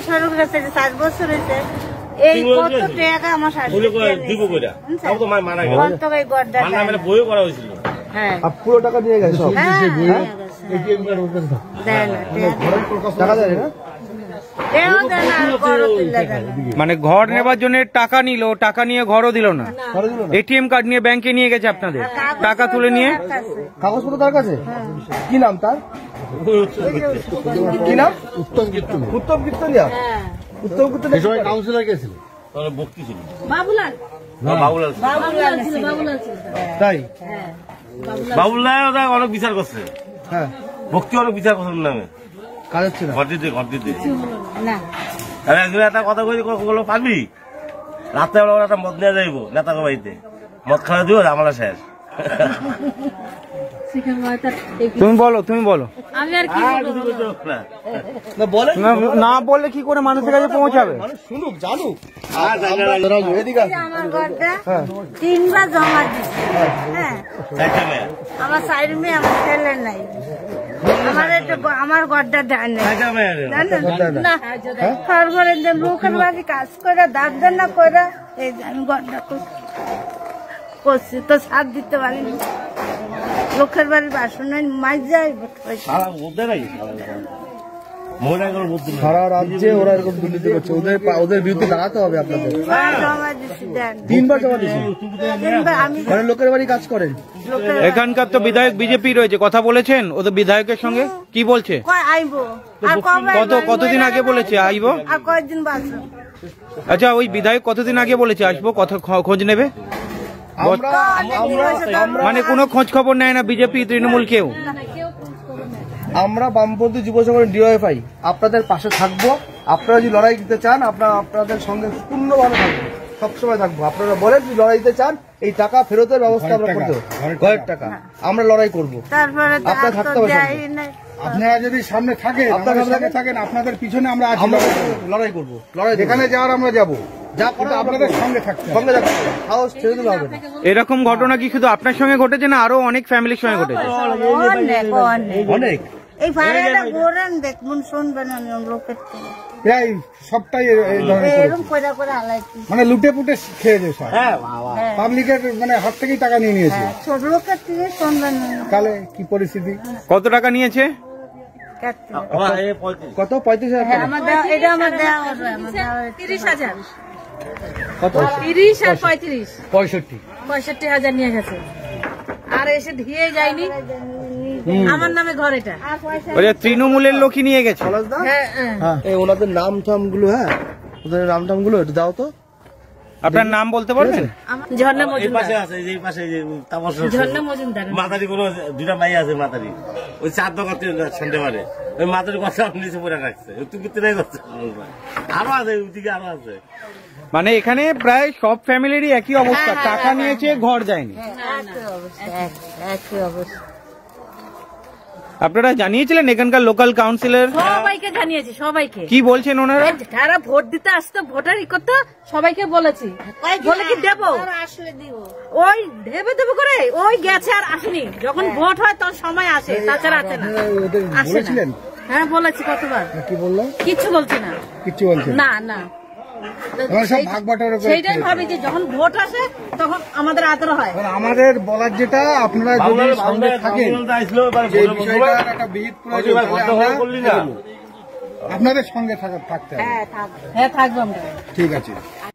শুরু করেছে 4 বছর হয়েছে। এই কত টাকা আমার শাশুড়ি দিব কইরা তাও তো মারা গেল কত কই গড়দা মানা মানে বই করা হইছিল। হ্যাঁ আর পুরো টাকা দিয়ে গেছে সব যে বই এটিএম কার্ড ওপেন দেন টাকা দেয় না মানে ঘর নেবার জন্য টাকা নিল, টাকা নিয়ে ঘরও দিল না, এটিএম কার্ড নিয়ে ব্যাংকে নিয়ে গেছে আপনাদের, টাকা তুলে নিয়ে। কাগজপত্র তার কাছে? কি নাম তার? কি নাম? উত্তম কীর্তন। উত্তম কীর্তনিয়া? উত্তম কীর্তনিয়া সবাই কাউন্সিলর কে ছিল? ভক্তি ছিল বাবুলাল। বাবুলাল ছিল। তাই বাবুলাল অনেক বিচার করছে। হ্যাঁ ভক্তি অনেক বিচার করছে নামে কাজ হচ্ছে না। ঘর দিতে একজন একটা কথা কই পারবি রাত্রেবেলা একটা মদ নিয়ে যাইব নেতাকে বাড়িতে, মদ খাওয়া দিব আমরা শেষ। তুমি বলো, তুমি বলো। না বললে কি করে মানুষের কাছে পৌঁছাবে? শুনুক, জানুক। আমার ঘরটা 3বার জমা দিচ্ছে। হ্যাঁ আমার সাইড মেয়ে, আমার ছেলে নাই। আমার ঘরটা দেন না, ঘরে লোকের বাড়ি কাজ করে দাঁত দেন না করে এই আমি ঘরটা করছি তো সাথ দিতে পারিনি। লোকের বাড়ির বাসন মাছ যায় সারা রাজ্যে ওরা এরকম দুর্নীতি করছে, ওদের বিরুদ্ধে দাঁড়াতে হবে আপনাদের। 3বার জমা দিচ্ছি, মানে লোকের বাড়ি কাজ করেন। এখানকার তো বিজেপি রয়েছে, কথা বলেছেন ওদের বিধায়কের সঙ্গে? কি বলছে? কতদিন আগে বলেছে আইবো? আচ্ছা ওই বিধায়ক কতদিন আগে বলেছে আসবো, কথা খোঁজ নেবে? মানে কোনো খোঁজ খবর নেয় না বিজেপি তৃণমূল কেউ? আমরা বামপন্থী যুব সংগঠন ডিওএফআই আপনাদের পাশে থাকবো। আপনারা যদি লড়াই দিতে চান আমরা আপনাদের সঙ্গে পূর্ণভাবে থাকবো, সবসময় থাকবো। আপনারা বলেন যদি লড়াই দিতে চান এই টাকা ফেরতের ব্যবস্থা আমরা করতে হবে, ঘরের টাকা আমরা লড়াই করবো। আপনারা থাকতে হবে, আপনারা যদি সামনে থাকেন, আপনাদের পিছনে আমরা আছি, লড়াই করবো। লড়াই যেখানে যাওয়ার আমরা যাবো, আপনাদের সঙ্গে থাকতে হবে। এরকম ঘটনা কি শুধু আপনার সঙ্গে ঘটেছে না আরো অনেক ফ্যামিলির সঙ্গে ঘটেছে? অনেক। এই ভাড়াটা গোরান দেখুন শুনবেন লোকের সবটাই মানে লুটে পুটে খেয়েছে সব, পাবলিকের মানে হাত থেকেই টাকা নিয়ে নিয়েছে। ছোট লোকের থেকে শুনবেন তাহলে কি পরিস্থিতি। কত টাকা নিয়েছে? কত? 35,000। এটা আমার দেওয়া 30,000। কত? 30 আর 35। 65,000 নিয়ে গেছে। আর এসে দিয়ে যায়নি আমার নামে ঘর এটা। তৃণমূলের লোকই নিয়ে গেছে। ওনাদের নাম টাম গুলো, হ্যাঁ ওদের নাম টাম গুলো একটু দাও তো। আপনার নাম বলতে পারবেন? ঝর্ণা মজুমদার। মাতারি কোনো 2টা ভাই আছে, মাতারি ওই 4 দোকান সন্ধ্যে মারে ওই মাতারি কথা নিচে পড়ে রাখছে, তুই কিতে নাই করছে আরো আছে, ওইদিকে আরো আছে। মানে এখানে প্রায় সব ফ্যামিলিরই একই অবস্থা, টাকা নিয়েছে ঘর যায়নি। একই অবস্থা। আপনারা জানিয়েছিলেন এখানকার লোকাল কাউন্সিলর? সবাইকে জানিয়েছি, সবাইকে। কি বলছেন ওনারা? যারা ভোট দিতে আসতো, ভোটার করতে সবাইকে বলেছি, বলে কি দেবো ওই দেবে করে ওই গেছে আর আসেনি। যখন ভোট হয় তখন সময় আসে, তাছাড়া আসে না। হ্যাঁ বলেছি কতবার। কি বললো? কিচ্ছু বলছি না, কিচ্ছু বলছি না। সেইটাই ভাবি যে যখন ভোট আসে তখন আমাদের আদর হয়। আমাদের বলার যেটা, আপনারা যদি সঙ্গে থাকেন আপনাদের সঙ্গে থাকতে হবে। হ্যাঁ থাকবো আমরা। ঠিক আছে।